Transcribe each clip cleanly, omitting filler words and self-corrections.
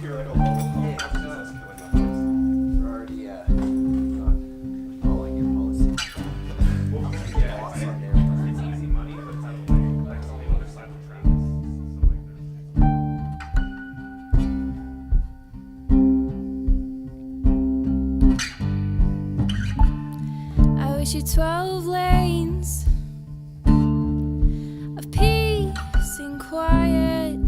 You're like a local Yeah, we're already not following your policy. Well, yeah, Lost it's on their part. easy money, but it's out of the way. Like, it's on the other side of the tracks. So, like, there's... I wish you 12 lanes of peace and quiet.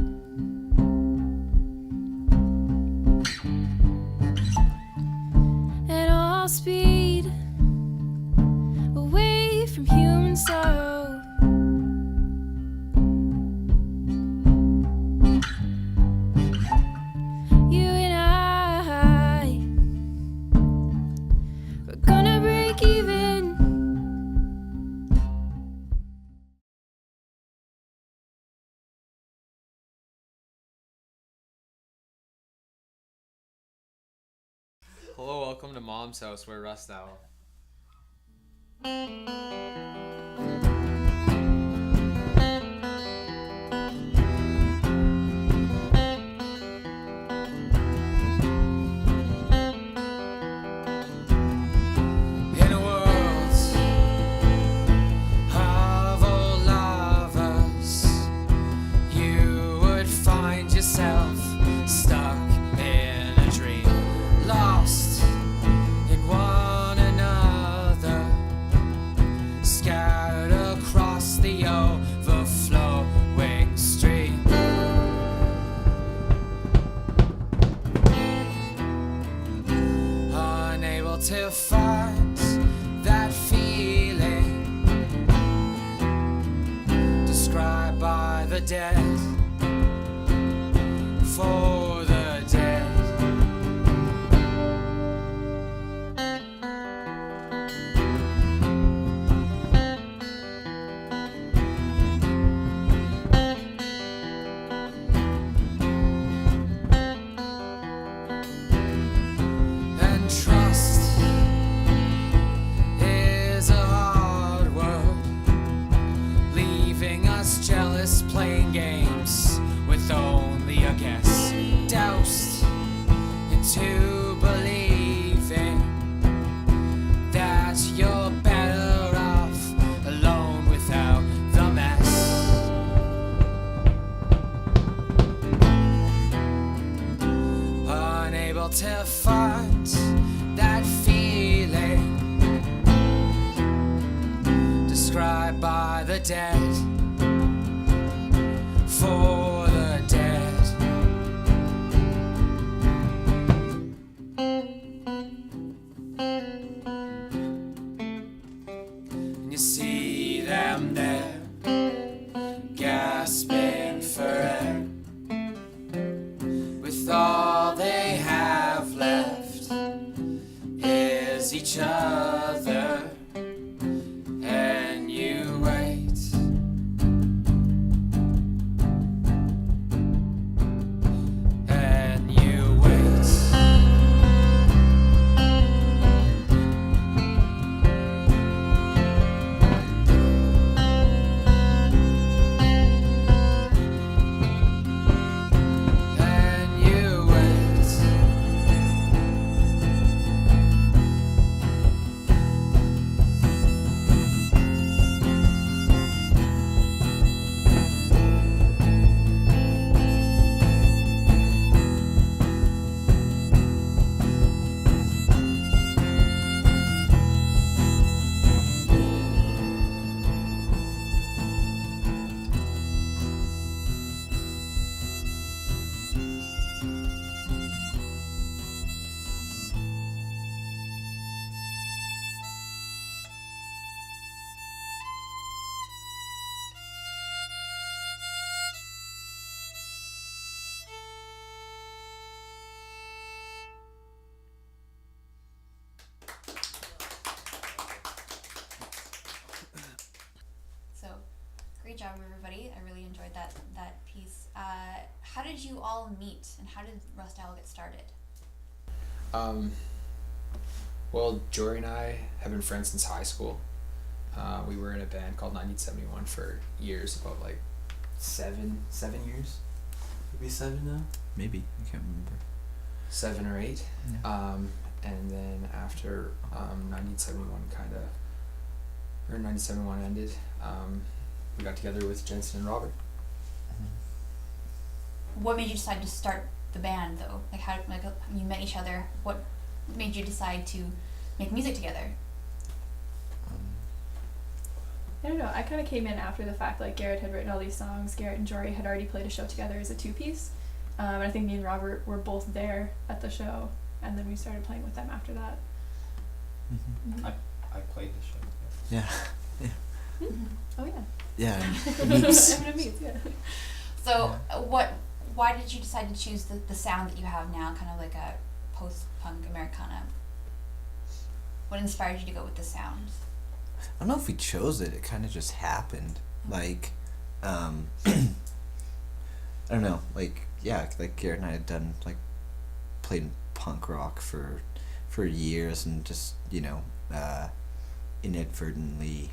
And all speed away from human sorrow. You and I, we're gonna break even. Hello, welcome to Mom's House. We're Rust Owl. In a world of old lovers, you would find yourself stuck in a dream, lost in one another, scattered across the overflowing stream. Unable to find that feeling described by the dead, for the dead. And trust is a hard word, leaving us jealous, playing games with only a guess, doused into believing that you're better off alone without the mess. Unable to find that feeling described by the dead, for the dead. And you see them there, gasping for air, with all they have left is each other, and you wait. And you wait. And you wait. So, great job, everybody. I really enjoyed that piece. How did you all meet, and how did Rust Owl get started? Well, Jory and I have been friends since high school. We were in a band called 1971 for years, about like seven years. Maybe 7 now. maybe, I can't remember. 7 or 8. Yeah. And then after 1971 or 1971 ended, we got together with Jensen and Robert. What made you decide to start the band though? Like how you met each other? What made you decide to make music together? I don't know. I kind of came in after the fact. Like Garrett had written all these songs. Garrett and Jory had already played a show together as a 2-piece. And I think me and Robert were both there at the show, and then we started playing with them after that. Mm-hmm. I played the show. Yeah. Mm-hmm. Oh yeah. Yeah. It meets. It meets, yeah. So why did you decide to choose the sound that you have now, kind of like a post-punk Americana? What inspired you to go with the sound? I don't know if we chose it. It kind of just happened. Like, I don't know. Like, yeah, like Garrett and I had done played punk rock for years, and just inadvertently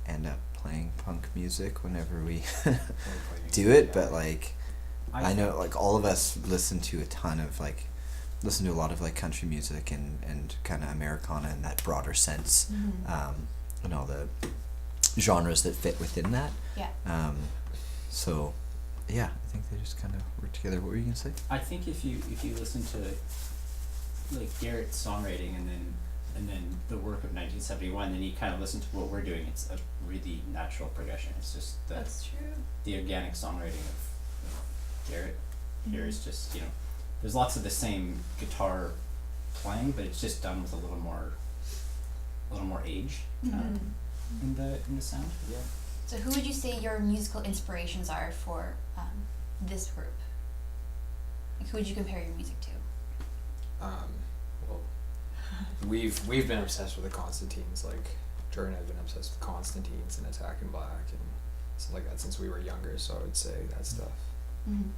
end up playing punk music whenever we do it. But like, I know like all of us listen to a lot of country music and kind of Americana in that broader sense. And all the genres that fit within that. Yeah. So, yeah, I think they just kind of work together. What were you gonna say? I think if you listen to like Garrett's songwriting and then the work of 1971, then you kind of listen to what we're doing. It's a really natural progression. It's just That's true. the organic songwriting of Garrett. Here is just there's lots of the same guitar playing, but it's just done with a little more age in the sound. Yeah. So who would you say your musical inspirations are for this group? Like who would you compare your music to? Well, we've been obsessed with the Constantines. Like Jory and I have been obsessed with Constantines and Attack in Black and stuff like that since we were younger. So I would say that stuff. Mm-hmm.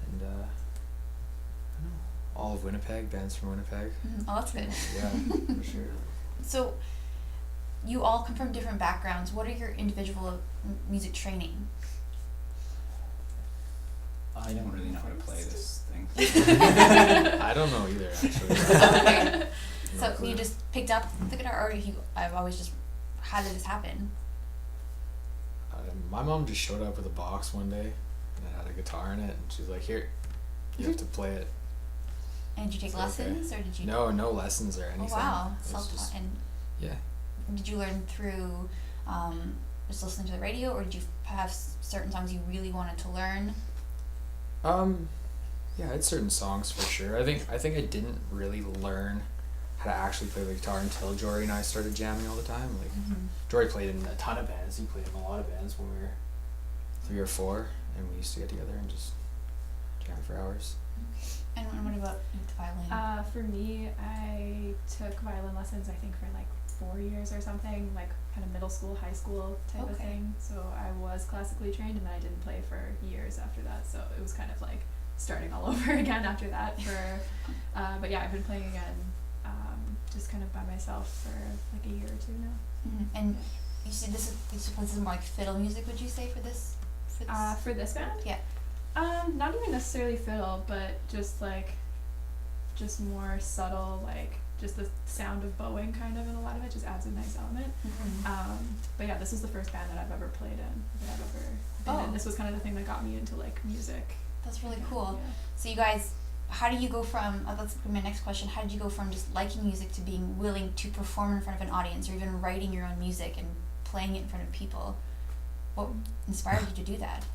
And I don't know, all of Winnipeg, bands from Winnipeg. Oh, that's good. Yeah, for sure. So you all come from different backgrounds. What are your individual music training? I don't really know how to play this thing. I don't know either, actually. Okay. No So clue. you just picked up the guitar, or I've always just, how did this happen? My mom just showed up with a box one day and it had a guitar in it, and she's like, "Here, you have to play it." And did you take It's okay. lessons, or did you? No lessons or Oh anything. wow, It was self-taught. just- And yeah. did you learn through just listening to the radio, or did you have certain songs you really wanted to learn? Yeah, I had certain songs for sure. I think I didn't really learn how to actually play the guitar until Jory and I started jamming all the time. Like Jory played in a ton of bands. He played in a lot of bands when we were 3 or 4, and we used to get together and just jam for hours. And what about the violin? For me, I took violin lessons, I think, for 4 years or something, kind of middle school, high school type of Okay. thing. So I was classically trained, and then I didn't play for years after that. So it was kind of like starting all over again after that. But yeah, I've been playing again, just kind of by myself for a year or 2 now. And you said this is more like fiddle music, would you say, for this? For this band? Yeah. Not even necessarily fiddle, but just more subtle, just the sound of bowing kind of in a lot of it just adds a nice element. But yeah, this is the first band that I've ever played in, that I've ever been in. This was kind of the thing that got me into music. That's really cool. Yeah. So you guys, how do you go from, that's my next question, how did you go from just liking music to being willing to perform in front of an audience, or even writing your own music and playing it in front of people? What inspired you to do that?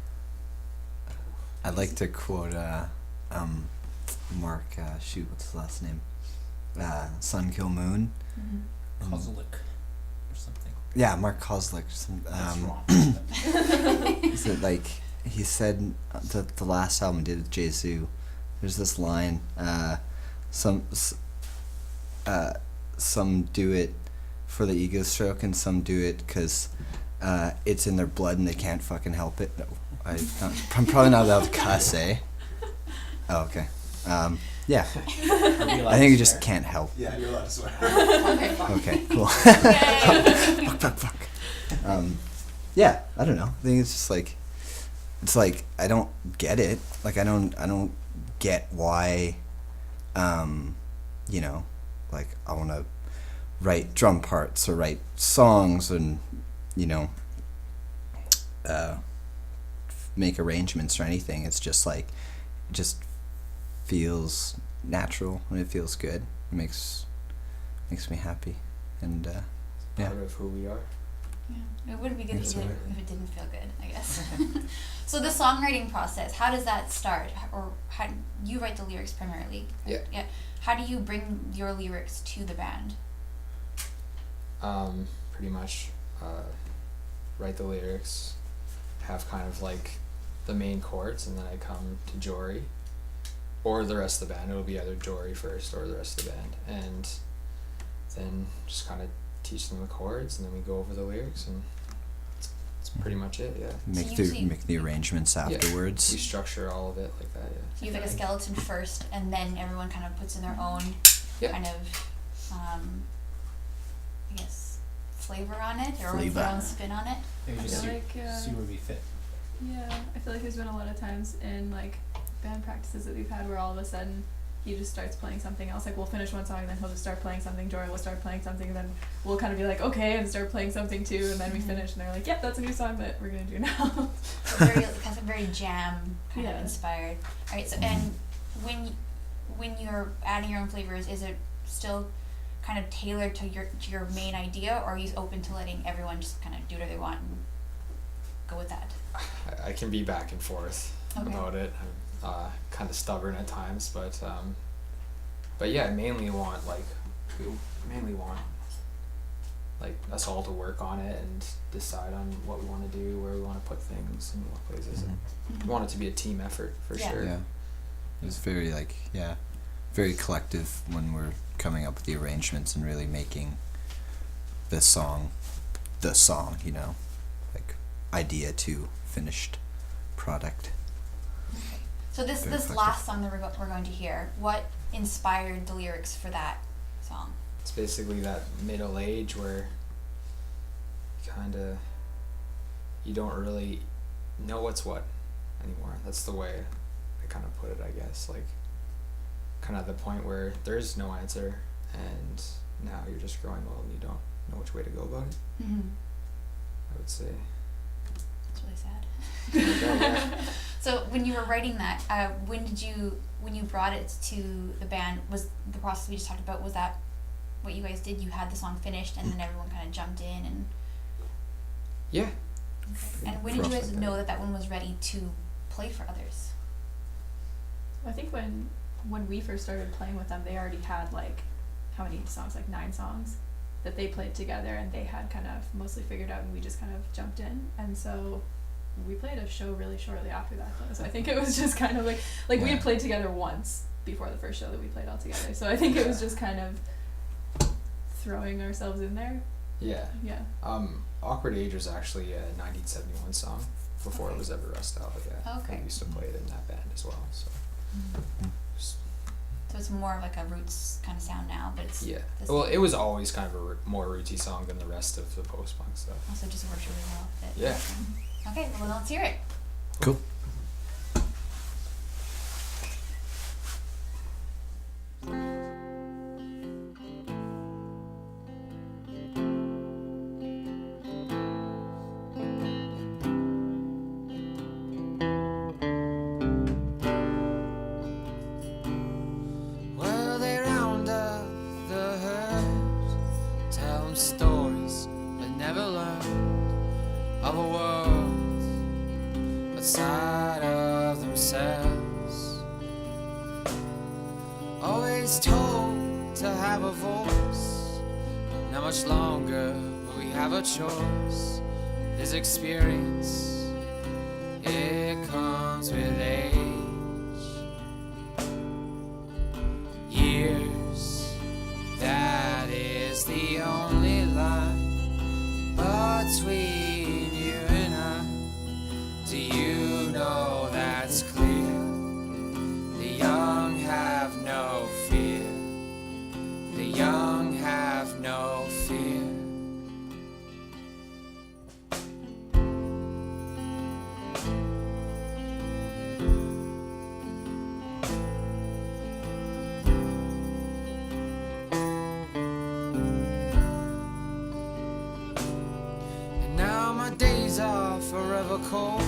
I'd like to quote Mark, what's his last name? Sun Kill Moon. Kozlik or something. Yeah, Mark Kozlik. That's wrong. Is it he said the last album he did with Jay-Z, there's this line, some do it for the ego stroke and some do it because it's in their blood and they can't fucking help it. No, I'm probably not allowed to cuss, eh? Oh, okay. Yeah. I think you just can't help. Yeah, you're allowed to swear. Okay, cool. Yay! Fuck. Yeah, I don't know. I think it's just it's like I don't get it. Like I don't get why, you know, like I want to write drum parts or write songs and, you know, make arrangements or anything. It's just like, it just feels natural and it feels good. It makes me happy, and yeah. Part of who we are. Yeah, it wouldn't be good That's either right. if it didn't feel good, I guess. So the songwriting process, how does that start? Or how you write the lyrics primarily? Yeah. Yeah. How do you bring your lyrics to the band? Pretty much write the lyrics, have kind of like the main chords, and then I come to Jory or the rest of the band. It'll be either Jory first or the rest of the band, and then just kind of teach them the chords, and then we go over the lyrics, and it's pretty much it. Yeah. Make the arrangements afterwards. We structure all of it like that. Yeah. So you have like a skeleton first, and then everyone kind of puts in their own kind of, I guess, flavor on it, or their own spin on it. Maybe I just feel see, like, see where we fit. Yeah, I feel like there's been a lot of times in like band practices that we've had where all of a sudden he just starts playing something else. Like we'll finish one song and then he'll just start playing something. Jory will start playing something, and then we'll kind of be like, okay, and start playing something too. And then we finish, and they're like, yep, that's a new song that we're gonna do now. So very, kind of very jam kind of Yeah. inspired. All right. So and when you're adding your own flavors, is it still kind of tailored to your main idea, or are you open to letting everyone just kind of do whatever they want and go with that? I can be back and forth about it. I'm kind of stubborn at times, but yeah, I mainly want like us all to work on it and decide on what we want to do, where we want to put things, and what places. And we want it to be a team effort for sure. Yeah, it's very very collective when we're coming up with the arrangements and really making the song, you know, like idea to finished product. Okay. So this Very last song that we're going to hear, what inspired the lyrics for that song? It's basically that middle age where you don't really know what's what anymore. That's the way I kind of put it, I guess. Like, kind of the point where there's no answer, and now you're just growing old and you don't know which way to go about it. Mm-hmm. I would say. It's really sad. Yeah. So when you were writing that, when you brought it to the band, was the process we just talked about, was that what you guys did? You had the song finished and then everyone kind of jumped in and... Yeah. Okay. And when did you guys know that one was ready to play for others? I think when we first started playing with them, they already had like, how many songs? Like 9 songs that they played together, and they had kind of mostly figured out, and we just kind of jumped in. And so we played a show really shortly after that though. So I think it was just kind of like we had played together once before the first show that we played all together. So I think it was just kind of throwing ourselves in there. Yeah. Yeah. Awkward Age was actually a 1971 song before it was ever Rust Out. Yeah. Okay. We used to play it in that band as well. So. So it's more of like a roots kind of sound now, but it's... Yeah. this Well, it was always kind of a more rootsy song than the rest of the post-punk stuff. also just works really well with it. Yeah. Okay, well then let's hear it. Cool. Well, they round up the herd, tell them stories, but never learn of a world outside of themselves. Always told to have a voice, not much longer, but we have a choice. This experience, it comes with age. Years, that is the only line between you and I. Do you know that's clear? The young have no fear. The young have no fear. never cold.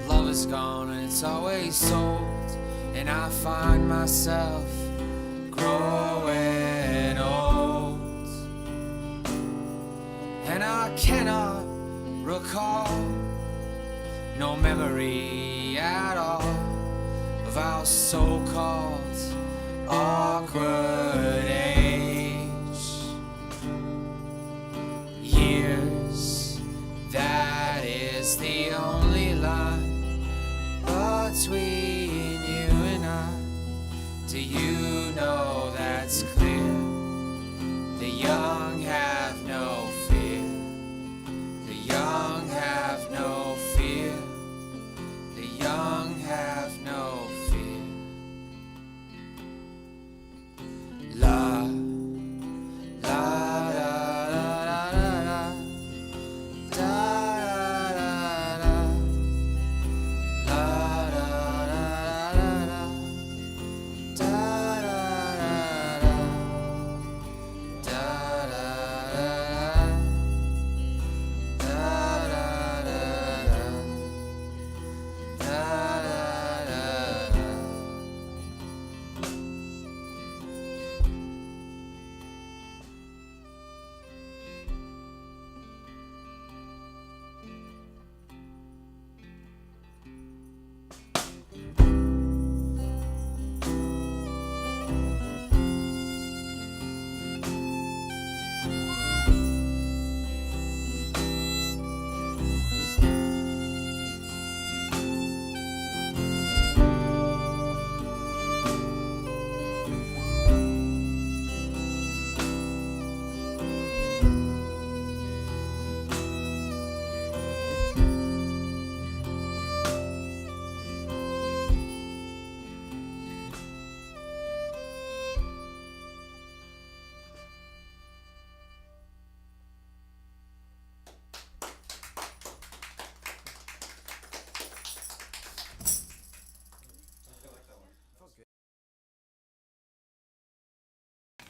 Love is gone and it's always sold. And I find myself growing old. And I cannot recall no memory at all of our so-called awkward age. Years, that is the only line between you and I. Do you know that's clear? The young have no fear. The young have no fear. The young have no fear. La, la, la, la, la, la, da, da, da, da, la, da, da, da, da, da, da, da, da, da,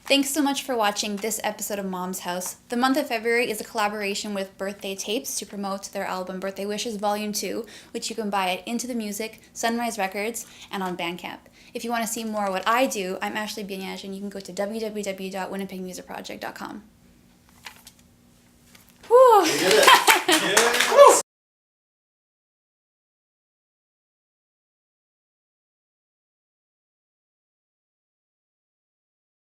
Thanks so much for watching this episode of Mom's House. The month of February is a collaboration with Birthday Tapes to promote their album Birthday Wishes Volume 2, which you can buy at Into the Music, Sunrise Records, and on Bandcamp. If you want to see more of what I do, I'm Ashley Bianyaj, and you can go to www.winnipegmusicproject.com. Woo! You did it.